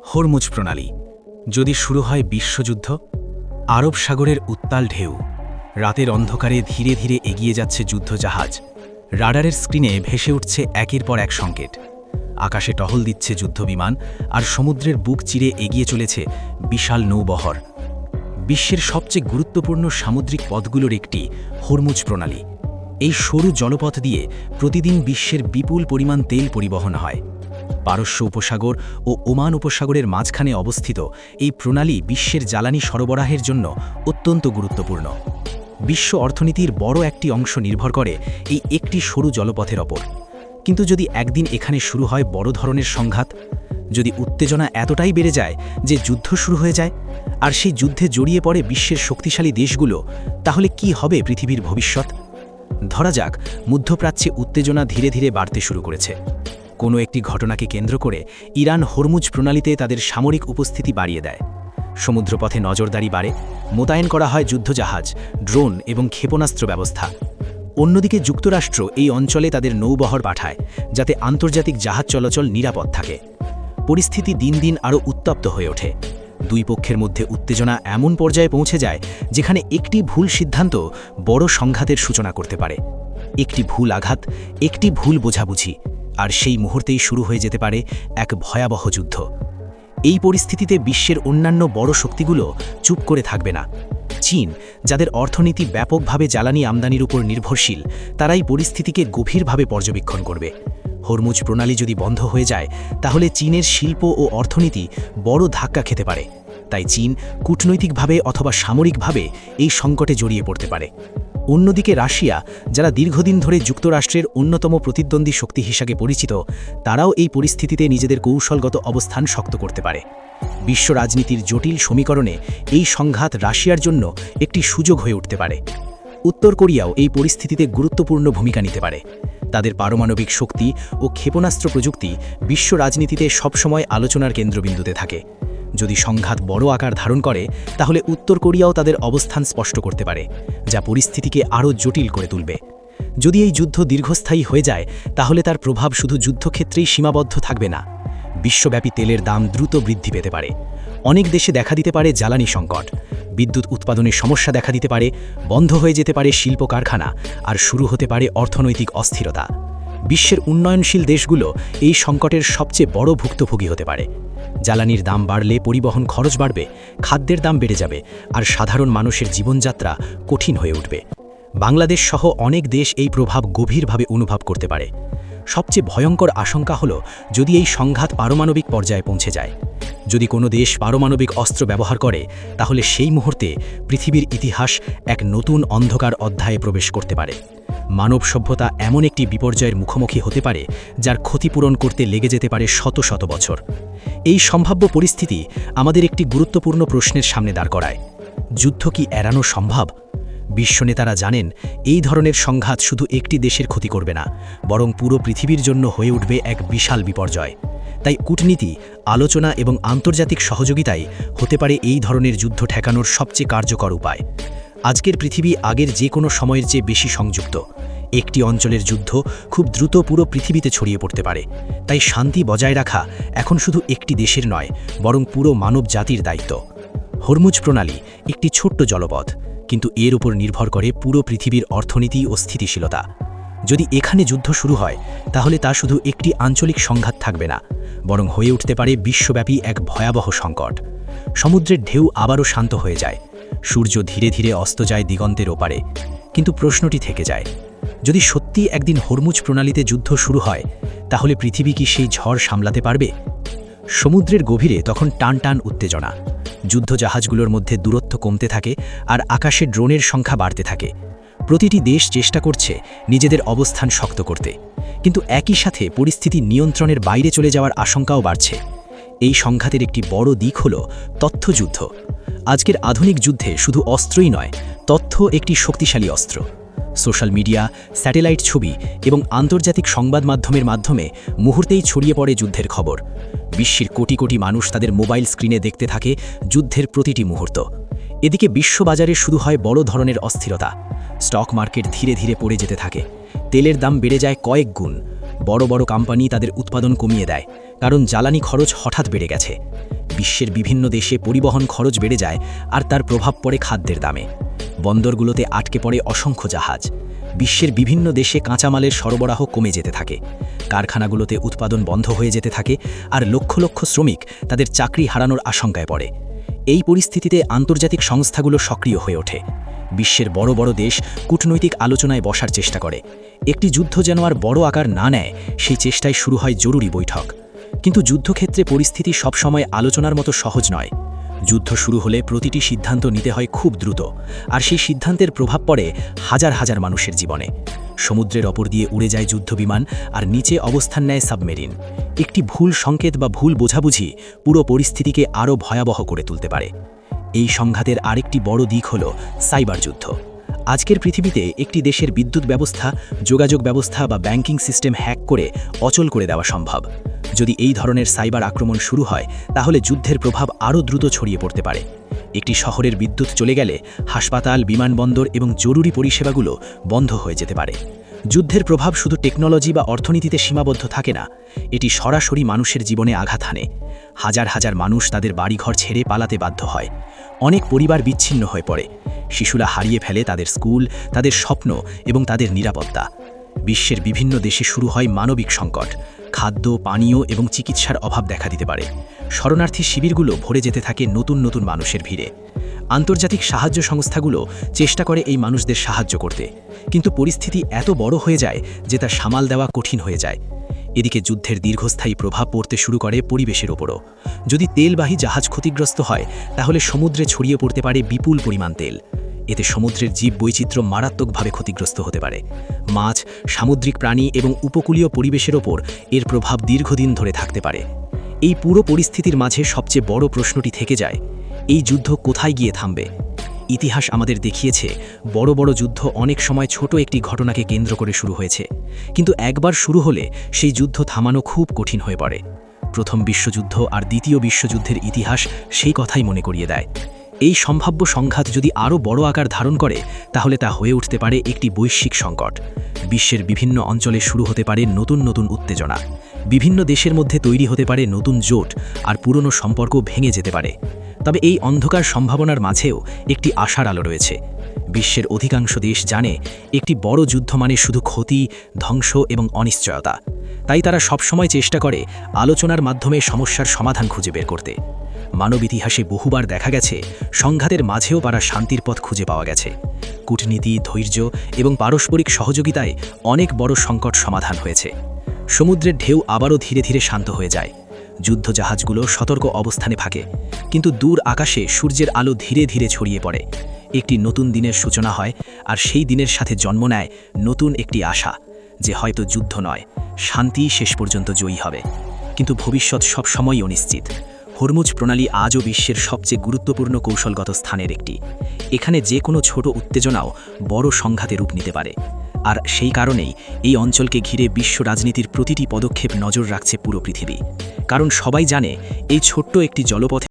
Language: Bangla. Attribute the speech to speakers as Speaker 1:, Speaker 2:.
Speaker 1: হরমুজ প্রণালী যদি শুরু হয় বিশ্বযুদ্ধ, আরব সাগরের উত্তাল ঢেউ, রাতের অন্ধকারে ধীরে ধীরে এগিয়ে যাচ্ছে যুদ্ধজাহাজ, রাডারের স্ক্রিনে ভেসে উঠছে একের পর এক সংকেত, আকাশে টহল দিচ্ছে যুদ্ধবিমান, আর সমুদ্রের বুক চিরে এগিয়ে চলেছে বিশাল নৌবহর। বিশ্বের সবচেয়ে গুরুত্বপূর্ণ সামুদ্রিক পথগুলোর একটি হরমুজ প্রণালী। এই সরু জলপথ দিয়ে প্রতিদিন বিশ্বের বিপুল পরিমাণ তেল পরিবহন হয়। পারস্য উপসাগর ও ওমান উপসাগরের মাঝখানে অবস্থিত এই প্রণালী বিশ্বের জ্বালানি সরবরাহের জন্য অত্যন্ত গুরুত্বপূর্ণ। বিশ্ব অর্থনীতির বড় একটি অংশ নির্ভর করে এই একটি সরু জলপথের ওপর। কিন্তু যদি একদিন এখানে শুরু হয় বড় ধরনের সংঘাত, যদি উত্তেজনা এতটাই বেড়ে যায় যে যুদ্ধ শুরু হয়ে যায়, আর সেই যুদ্ধে জড়িয়ে পড়ে বিশ্বের শক্তিশালী দেশগুলো, তাহলে কি হবে পৃথিবীর ভবিষ্যৎ? ধরা যাক, মধ্যপ্রাচ্যে উত্তেজনা ধীরে ধীরে বাড়তে শুরু করেছে। কোনো একটি ঘটনাকে কেন্দ্র করে ইরান হরমুজ প্রণালীতে তাদের সামরিক উপস্থিতি বাড়িয়ে দেয়। সমুদ্রপথে নজরদারি বাড়ে, মোতায়েন করা হয় যুদ্ধজাহাজ, ড্রোন এবং ক্ষেপণাস্ত্র ব্যবস্থা। অন্যদিকে যুক্তরাষ্ট্র এই অঞ্চলে তাদের নৌবহর পাঠায়, যাতে আন্তর্জাতিক জাহাজ চলাচল নিরাপদ থাকে। পরিস্থিতি দিন দিন আরও উত্তপ্ত হয়ে ওঠে। দুই পক্ষের মধ্যে উত্তেজনা এমন পর্যায়ে পৌঁছে যায় যেখানে একটি ভুল সিদ্ধান্ত বড় সংঘাতের সূচনা করতে পারে। একটি ভুল আঘাত, একটি ভুল বোঝাবুঝি, আর সেই মুহূর্তেই শুরু হয়ে যেতে পারে এক ভয়াবহ যুদ্ধ। এই পরিস্থিতিতে বিশ্বের অন্যান্য বড় শক্তিগুলো চুপ করে থাকবে না। চীন, যাদের অর্থনীতি ব্যাপকভাবে জ্বালানি আমদানির উপর নির্ভরশীল, তারাই পরিস্থিতিকে গভীরভাবে পর্যবেক্ষণ করবে। হরমুজ প্রণালী যদি বন্ধ হয়ে যায়, তাহলে চীনের শিল্প ও অর্থনীতি বড় ধাক্কা খেতে পারে। তাই চীন কূটনৈতিকভাবে অথবা সামরিকভাবে এই সংকটে জড়িয়ে পড়তে পারে। অন্যদিকে রাশিয়া, যারা দীর্ঘদিন ধরে যুক্তরাষ্ট্রের অন্যতম প্রতিদ্বন্দ্বী শক্তি হিসাবে পরিচিত, তারাও এই পরিস্থিতিতে নিজেদের কৌশলগত অবস্থান শক্ত করতে পারে। বিশ্ব রাজনীতির জটিল সমীকরণে এই সংঘাত রাশিয়ার জন্য একটি সুযোগ হয়ে উঠতে পারে। উত্তর কোরিয়াও এই পরিস্থিতিতে গুরুত্বপূর্ণ ভূমিকা নিতে পারে। তাদের পারমাণবিক শক্তি ও ক্ষেপণাস্ত্র প্রযুক্তি বিশ্ব রাজনীতিতে সবসময় আলোচনার কেন্দ্রবিন্দুতে থাকে। যদি সংঘাত বড় আকার ধারণ করে, তাহলে উত্তর কোরিয়াও তাদের অবস্থান স্পষ্ট করতে পারে, যা পরিস্থিতিকে আরও জটিল করে তুলবে। যদি এই যুদ্ধ দীর্ঘস্থায়ী হয়ে যায়, তাহলে তার প্রভাব শুধু যুদ্ধক্ষেত্রেই সীমাবদ্ধ থাকবে না। বিশ্বব্যাপী তেলের দাম দ্রুত বৃদ্ধি পেতে পারে। অনেক দেশে দেখা দিতে পারে জ্বালানি সংকট, বিদ্যুৎ উৎপাদনের সমস্যা দেখা দিতে পারে, বন্ধ হয়ে যেতে পারে শিল্প কারখানা, আর শুরু হতে পারে অর্থনৈতিক অস্থিরতা। বিশ্বের উন্নয়নশীল দেশগুলো এই সংকটের সবচেয়ে বড় ভুক্তভোগী হতে পারে। জ্বালানির দাম বাড়লে পরিবহন খরচ বাড়বে, খাদ্যের দাম বেড়ে যাবে, আর সাধারণ মানুষের জীবনযাত্রা কঠিন হয়ে উঠবে। বাংলাদেশ সহ অনেক দেশ এই প্রভাব গভীরভাবে অনুভব করতে পারে। সবচেয়ে ভয়ঙ্কর আশঙ্কা হলো যদি এই সংঘাত পারমাণবিক পর্যায়ে পৌঁছে যায়। যদি কোনো দেশ পারমাণবিক অস্ত্র ব্যবহার করে, তাহলে সেই মুহূর্তে পৃথিবীর ইতিহাস এক নতুন অন্ধকার অধ্যায়ে প্রবেশ করতে পারে। মানব সভ্যতা এমন একটি বিপর্যয়ের মুখোমুখি হতে পারে যার ক্ষতিপূরণ করতে লেগে যেতে পারে শত শত বছর। এই সম্ভাব্য পরিস্থিতি আমাদের একটি গুরুত্বপূর্ণ প্রশ্নের সামনে দাঁড় করায়: যুদ্ধ কি এড়ানো সম্ভব? বিশ্বনেতারা জানেন, এই ধরনের সংঘাত শুধু একটি দেশের ক্ষতি করবে না, বরং পুরো পৃথিবীর জন্য হয়ে উঠবে এক বিশাল বিপর্যয়। তাই কূটনীতি, আলোচনা এবং আন্তর্জাতিক সহযোগিতাই হতে পারে এই ধরনের যুদ্ধ ঠেকানোর সবচেয়ে কার্যকর উপায়। আজকের পৃথিবী আগের যে কোনো সময়ের চেয়ে বেশি সংযুক্ত। একটি অঞ্চলের যুদ্ধ খুব দ্রুত পুরো পৃথিবীতে ছড়িয়ে পড়তে পারে। তাই শান্তি বজায় রাখা এখন শুধু একটি দেশের নয়, বরং পুরো মানব জাতির দায়িত্ব। হরমুজ প্রণালী একটি ছোট্ট জলপথ, কিন্তু এর উপর নির্ভর করে পুরো পৃথিবীর অর্থনীতি ও স্থিতিশীলতা। যদি এখানে যুদ্ধ শুরু হয়, তাহলে তা শুধু একটি আঞ্চলিক সংঘাত থাকবে না, বরং হয়ে উঠতে পারে বিশ্বব্যাপী এক ভয়াবহ সংকট। সমুদ্রের ঢেউ আবারও শান্ত হয়ে যায়, সূর্য ধীরে ধীরে অস্ত যায় দিগন্তের ওপারে। কিন্তু প্রশ্নটি থেকে যায়, যদি সত্যি একদিন হরমুজ প্রণালীতে যুদ্ধ শুরু হয়, তাহলে পৃথিবী কি সেই ঝড় সামলাতে পারবে? সমুদ্রের গভীরে তখন টান টান উত্তেজনা। যুদ্ধজাহাজগুলোর মধ্যে দূরত্ব কমতে থাকে, আর আকাশে ড্রোনের সংখ্যা বাড়তে থাকে। প্রতিটি দেশ চেষ্টা করছে নিজেদের অবস্থান শক্ত করতে, কিন্তু একই সাথে পরিস্থিতি নিয়ন্ত্রণের বাইরে চলে যাওয়ার আশঙ্কাও বাড়ছে। এই সংঘাতের একটি বড় দিক হল তথ্যযুদ্ধ। আজকের আধুনিক যুদ্ধে শুধু অস্ত্রই নয়, তথ্য একটি শক্তিশালী অস্ত্র। সোশ্যাল মিডিয়া, স্যাটেলাইট ছবি এবং আন্তর্জাতিক সংবাদ মাধ্যমের মাধ্যমে মুহূর্তেই ছড়িয়ে পড়ে যুদ্ধের খবর। বিশ্বের কোটি কোটি মানুষ তাদের মোবাইল স্ক্রিনে দেখতে থাকে যুদ্ধের প্রতিটি মুহূর্ত। এদিকে বিশ্ববাজারে শুরু হয় বড় ধরনের অস্থিরতা। স্টক মার্কেট ধীরে ধীরে পড়ে যেতে থাকে, তেলের দাম বেড়ে যায় কয়েক গুণ। বড় বড় কোম্পানি তাদের উৎপাদন কমিয়ে দেয়, কারণ জ্বালানি খরচ হঠাৎ বেড়ে গেছে। বিশ্বের বিভিন্ন দেশে পরিবহন খরচ বেড়ে যায় আর তার প্রভাব পড়ে খাদ্যের দামে। বন্দরগুলোতে আটকে পড়ে অসংখ্য জাহাজ। বিশ্বের বিভিন্ন দেশে কাঁচামালের সরবরাহ কমে যেতে থাকে। কারখানাগুলোতে উৎপাদন বন্ধ হয়ে যেতে থাকে আর লক্ষ লক্ষ শ্রমিক তাদের চাকরি হারানোর আশঙ্কায় পড়ে। এই পরিস্থিতিতে আন্তর্জাতিক সংস্থাগুলো সক্রিয় হয়ে ওঠে। বিশ্বের বড় বড় দেশ কূটনৈতিক আলোচনায় বসার চেষ্টা করে। একটি যুদ্ধ যেন আর বড় আকার না নেয়, সেই চেষ্টায় শুরু হয় জরুরি বৈঠক। কিন্তু যুদ্ধক্ষেত্রে পরিস্থিতি সবসময় আলোচনার মতো সহজ নয়। যুদ্ধ শুরু হলে প্রতিটি সিদ্ধান্ত নিতে হয় খুব দ্রুত, আর সেই সিদ্ধান্তের প্রভাব পড়ে হাজার হাজার মানুষের জীবনে। সমুদ্রের ওপর দিয়ে উড়ে যায় যুদ্ধবিমান, আর নিচে অবস্থান নেয় সাবমেরিন। একটি ভুল সংকেত বা ভুল বোঝাবুঝি পুরো পরিস্থিতিকে আরও ভয়াবহ করে তুলতে পারে। এই সংঘাতের আরেকটি বড় দিক হল সাইবার যুদ্ধ। আজকের পৃথিবীতে একটি দেশের বিদ্যুৎ ব্যবস্থা, যোগাযোগ ব্যবস্থা বা ব্যাংকিং সিস্টেম হ্যাক করে অচল করে দেওয়া সম্ভব। যদি এই ধরনের সাইবার আক্রমণ শুরু হয়, তাহলে যুদ্ধের প্রভাব আরও দ্রুত ছড়িয়ে পড়তে পারে। একটি শহরের বিদ্যুৎ চলে গেলে হাসপাতাল, বিমানবন্দর এবং জরুরি পরিষেবাগুলো বন্ধ হয়ে যেতে পারে। যুদ্ধের প্রভাব শুধু টেকনোলজি বা অর্থনীতিতে সীমাবদ্ধ থাকে না, এটি সরাসরি মানুষের জীবনে আঘাত হানে। হাজার হাজার মানুষ তাদের বাড়িঘর ছেড়ে পালাতে বাধ্য হয়। অনেক পরিবার বিচ্ছিন্ন হয়ে পড়ে। শিশুরা হারিয়ে ফেলে তাদের স্কুল, তাদের স্বপ্ন এবং তাদের নিরাপত্তা। বিশ্বের বিভিন্ন দেশে শুরু হয় মানবিক সংকট। খাদ্য, পানীয় এবং চিকিৎসার অভাব দেখা দিতে পারে। শরণার্থী শিবিরগুলো ভরে যেতে থাকে নতুন নতুন মানুষের ভিড়ে। আন্তর্জাতিক সাহায্য সংস্থাগুলো চেষ্টা করে এই মানুষদের সাহায্য করতে, কিন্তু পরিস্থিতি এত বড় হয়ে যায় যে তা সামাল দেওয়া কঠিন হয়ে যায়। এদিকে যুদ্ধের দীর্ঘস্থায়ী প্রভাব পড়তে শুরু করে পরিবেশের ওপরও। যদি তেলবাহী জাহাজ ক্ষতিগ্রস্ত হয়, তাহলে সমুদ্রে ছড়িয়ে পড়তে পারে বিপুল পরিমাণ তেল। এতে সমুদ্রের জীববৈচিত্র্য মারাত্মকভাবে ক্ষতিগ্রস্ত হতে পারে। মাছ, সামুদ্রিক প্রাণী এবং উপকূলীয় পরিবেশের ওপর এর প্রভাব দীর্ঘদিন ধরে থাকতে পারে। এই পুরো পরিস্থিতির মাঝে সবচেয়ে বড় প্রশ্নটি থেকে যায়, এই যুদ্ধ কোথায় গিয়ে থামবে? ইতিহাস আমাদের দেখিয়েছে, বড় বড় যুদ্ধ অনেক সময় ছোট একটি ঘটনাকে কেন্দ্র করে শুরু হয়েছে, কিন্তু একবার শুরু হলে সেই যুদ্ধ থামানো খুব কঠিন হয়ে পড়ে। প্রথম বিশ্বযুদ্ধ আর দ্বিতীয় বিশ্বযুদ্ধের ইতিহাস সেই কথাই মনে করিয়ে দেয়। এই সম্ভাব্য সংঘাত যদি আরও বড় আকার ধারণ করে, তাহলে তা হয়ে উঠতে পারে একটি বৈশ্বিক সংকট। বিশ্বের বিভিন্ন অঞ্চলে শুরু হতে পারে নতুন নতুন উত্তেজনা। বিভিন্ন দেশের মধ্যে তৈরি হতে পারে নতুন জোট, আর পুরনো সম্পর্ক ভেঙে যেতে পারে। তবে এই অন্ধকার সম্ভাবনার মাঝেও একটি আশার আলো রয়েছে। বিশ্বের অধিকাংশ দেশ জানে, একটি বড় যুদ্ধ মানে শুধু ক্ষতি, ধ্বংস এবং অনিশ্চয়তা। তাই তারা সবসময় চেষ্টা করে আলোচনার মাধ্যমে সমস্যার সমাধান খুঁজে বের করতে। মানব ইতিহাসে বহুবার দেখা গেছে, সংঘাতের মাঝেও পারা শান্তির পথ খুঁজে পাওয়া গেছে। কূটনীতি, ধৈর্য এবং পারস্পরিক সহযোগিতায় অনেক বড় সংকট সমাধান হয়েছে। সমুদ্রের ঢেউ আবারও ধীরে ধীরে শান্ত হয়ে যায়। যুদ্ধজাহাজগুলো সতর্ক অবস্থানে থাকে, কিন্তু দূর আকাশে সূর্যের আলো ধীরে ধীরে ছড়িয়ে পড়ে। একটি নতুন দিনের সূচনা হয়, আর সেই দিনের সাথে জন্ম নেয় নতুন একটি আশা, যে হয়তো যুদ্ধ নয়, শান্তি শেষ পর্যন্ত জয়ী হবে। কিন্তু ভবিষ্যৎ সবসময়ই অনিশ্চিত। হরমুজ প্রণালী আজও বিশ্বের সবচেয়ে গুরুত্বপূর্ণ কৌশলগত স্থানের একটি। এখানে যে কোনো ছোট উত্তেজনাও বড় সংঘাতে রূপ নিতে পারে। আর সেই কারণেই এই অঞ্চলকে ঘিরে বিশ্ব রাজনীতির প্রতিটি পদক্ষেপ নজর রাখছে পুরো পৃথিবী। কারণ সবাই জানে, এই ছোট্ট একটি জলপথে